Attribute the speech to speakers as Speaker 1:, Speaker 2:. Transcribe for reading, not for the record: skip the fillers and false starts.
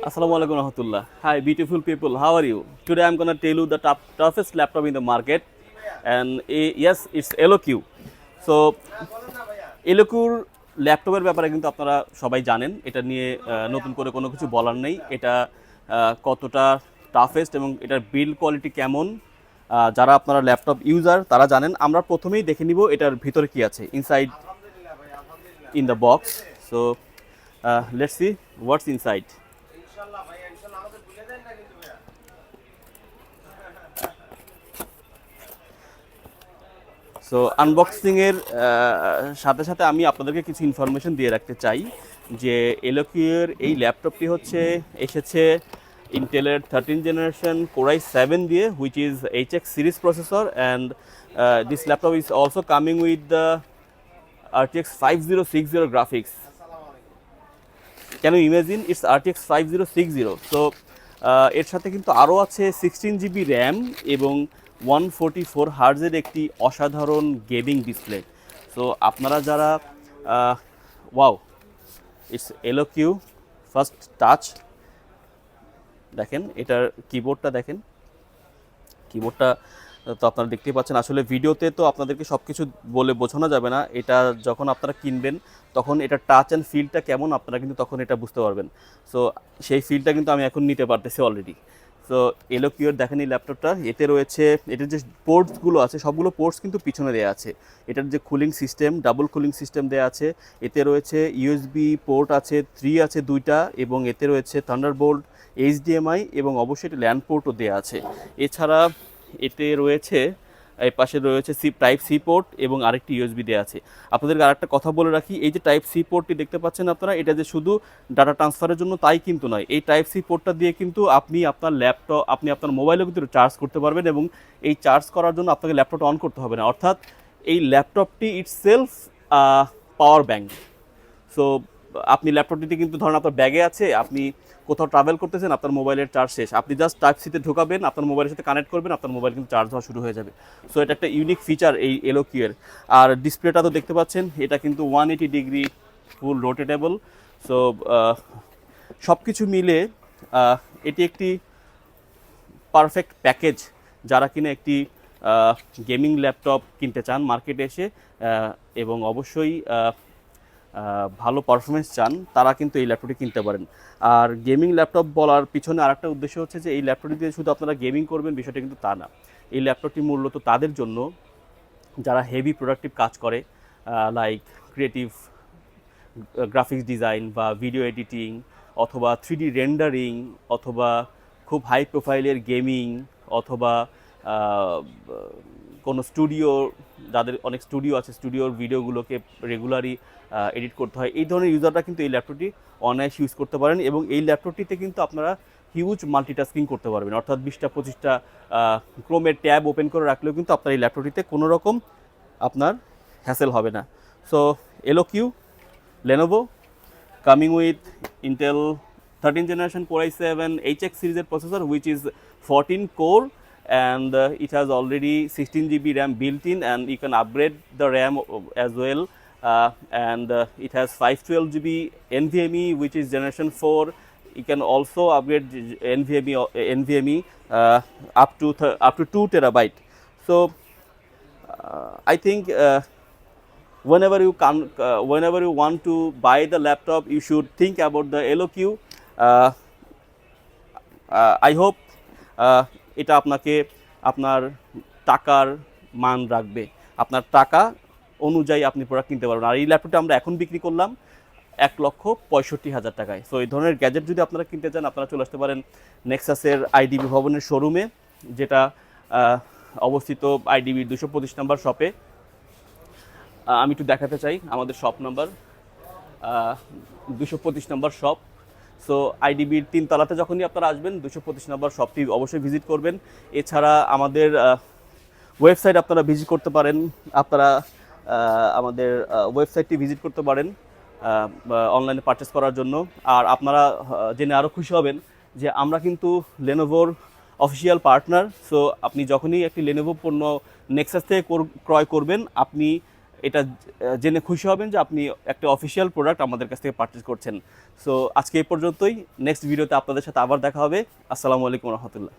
Speaker 1: Assalamu alaikum rahmatullah. Hi, beautiful people. How are you? Today I'm gonna tell you the toughest laptop in the market, and yes, it's EloQ. So EloQর ল্যাপটপের ব্যাপারে কিন্তু আপনারা সবাই জানেন, এটা নিয়ে নতুন করে কোনো কিছু বলার নেই। এটা কতটা টাফেস্ট এবং এটার বিল্ড কোয়ালিটি কেমন, যারা আপনারা ল্যাপটপ ইউজার তারা জানেন। আমরা প্রথমেই দেখে নিব এটার ভিতরে কি আছে, inside in the box. So let's see what's inside. So আনবক্সিংয়ের সাথে সাথে আমি আপনাদেরকে কিছু ইনফরমেশন দিয়ে রাখতে চাই যে EloQ-এর এই ল্যাপটপটি এসেছে ইন্টেলের 13 জেনারেশন Core i7 দিয়ে, which is HX series processor, and this laptop is also coming with the RTX 5060 graphics. Can you imagine, it's RTX 5060। So এর সাথে কিন্তু আরও আছে 16 GB র্যাম এবং 144 হার্জের একটি অসাধারণ গেমিং ডিসপ্লে। সো আপনারা যারা wow, it's EloQ first touch. দেখেন এটার কিবোর্ডটা, দেখেন কিবোর্ডটা তো আপনারা দেখতেই পাচ্ছেন। আসলে ভিডিওতে তো আপনাদেরকে সব কিছু বলে বোঝানো যাবে না, এটা যখন আপনারা কিনবেন তখন এটা টাচ অ্যান্ড ফিলটা কেমন আপনারা কিন্তু তখন এটা বুঝতে পারবেন। সো সেই ফিলটা কিন্তু আমি এখন নিতে পারতেছি অলরেডি। সো EloQ-এর দেখেন এই ল্যাপটপটা, এতে রয়েছে এটার যে পোর্টসগুলো আছে সবগুলো পোর্টস কিন্তু পিছনে দেওয়া আছে। এটার যে cooling system, double cooling system দেওয়া আছে। এতে রয়েছে USB পোর্ট আছে 3 আছে 2টা, এবং এতে রয়েছে থান্ডারবোল্ট, HDMI এবং অবশ্যই এটা ল্যান্ড পোর্টও দেওয়া আছে। এছাড়া এতে রয়েছে এই পাশে রয়েছে টাইপ সি পোর্ট এবং আরেকটি USB দেওয়া আছে। আপনাদেরকে আরেকটা কথা বলে রাখি, এই যে টাইপ সি পোর্টটি দেখতে পাচ্ছেন আপনারা, এটা যে শুধু ডাটা ট্রান্সফারের জন্য তাই কিন্তু নয়। এই টাইপ সি পোর্টটা দিয়ে কিন্তু আপনি আপনার ল্যাপটপ, আপনি আপনার মোবাইলেও কিন্তু চার্জ করতে পারবেন, এবং এই চার্জ করার জন্য আপনাকে ল্যাপটপটা অন করতে হবে না। অর্থাৎ এই ল্যাপটপটি ইটসেলফ পাওয়ার ব্যাংক। সো আপনি ল্যাপটপটিতে কিন্তু ধরেন আপনার ব্যাগে আছে, আপনি কোথাও ট্রাভেল করতেছেন, আপনার মোবাইলের চার্জ শেষ, আপনি জাস্ট টাইপ সিতে ঢোকাবেন, আপনার মোবাইলের সাথে কানেক্ট করবেন, আপনার মোবাইল কিন্তু চার্জ হওয়া শুরু হয়ে যাবে। সো এটা একটা ইউনিক ফিচার এই EloQ-এর। আর ডিসপ্লেটা তো দেখতে পাচ্ছেন, এটা কিন্তু 180 ডিগ্রি ফুল রোটেটেবল। সো সব কিছু মিলে এটি একটি পারফেক্ট প্যাকেজ যারা কিনা একটি গেমিং ল্যাপটপ কিনতে চান মার্কেটে এসে, এবং অবশ্যই ভালো পারফরমেন্স চান, তারা কিন্তু এই ল্যাপটপটি কিনতে পারেন। আর গেমিং ল্যাপটপ বলার পিছনে আরেকটা উদ্দেশ্য হচ্ছে যে এই ল্যাপটপটি দিয়ে শুধু আপনারা গেমিং করবেন বিষয়টা কিন্তু তা না। এই ল্যাপটপটি মূলত তাদের জন্য যারা হেভি প্রোডাক্টিভ কাজ করে, লাইক ক্রিয়েটিভ গ্রাফিক্স ডিজাইন বা ভিডিও এডিটিং, অথবা 3D রেন্ডারিং, অথবা খুব হাই প্রোফাইলের গেমিং, অথবা কোনো স্টুডিও, যাদের অনেক স্টুডিও আছে, স্টুডিওর ভিডিওগুলোকে রেগুলারই এডিট করতে হয়, এই ধরনের ইউজাররা কিন্তু এই ল্যাপটপটি অনায়াসে ইউজ করতে পারেন। এবং এই ল্যাপটপটিতে কিন্তু আপনারা হিউজ মাল্টিটাস্কিং করতে পারবেন, অর্থাৎ 20টা 25টা ক্রোমের ট্যাব ওপেন করে রাখলেও কিন্তু আপনার এই ল্যাপটপটিতে কোনো রকম আপনার হ্যাসেল হবে না। So EloQ Lenovo coming with Intel 13 generation Core i7 HX সিরিজের processor, which is 14 core, and it has already 16 GB RAM built in, and you can upgrade the RAM as well, and it has 512 GB NVMe, which is generation 4. You can also upgrade NVMe up to 2 terabyte. So I think whenever you want to buy the laptop, you should think about the EloQ. I hope এটা আপনাকে আপনার টাকার মান রাখবে, আপনার টাকা অনুযায়ী আপনি প্রোডাক্ট কিনতে পারবেন। আর এই ল্যাপটপটা আমরা এখন বিক্রি করলাম 1,65,000 টাকায়। সো এই ধরনের গ্যাজেট যদি আপনারা কিনতে চান, আপনারা চলে আসতে পারেন নেক্সাসের IDB ভবনের শোরুমে, যেটা অবস্থিত IDB 225 নম্বর শপে। আমি একটু দেখাতে চাই আমাদের শপ নাম্বার, 225 নম্বর শপ। সো IDB-র 3 তলাতে যখনই আপনারা আসবেন, 225 নম্বর শপটি অবশ্যই ভিজিট করবেন। এছাড়া আমাদের ওয়েবসাইট আপনারা ভিজিট করতে পারেন, আপনারা আমাদের ওয়েবসাইটটি ভিজিট করতে পারেন অনলাইনে পারচেস করার জন্য। আর আপনারা জেনে আরও খুশি হবেন যে আমরা কিন্তু লেনোভোর অফিসিয়াল পার্টনার। সো আপনি যখনই একটি লেনোভো পণ্য নেক্সাস থেকে ক্রয় করবেন, আপনি এটা জেনে খুশি হবেন যে আপনি একটা অফিসিয়াল প্রোডাক্ট আমাদের কাছ থেকে পারচেজ করছেন। সো আজকে এই পর্যন্তই। নেক্সট ভিডিওতে আপনাদের সাথে আবার দেখা হবে। আসসালামু আলাইকুম রহমতুল্লাহ।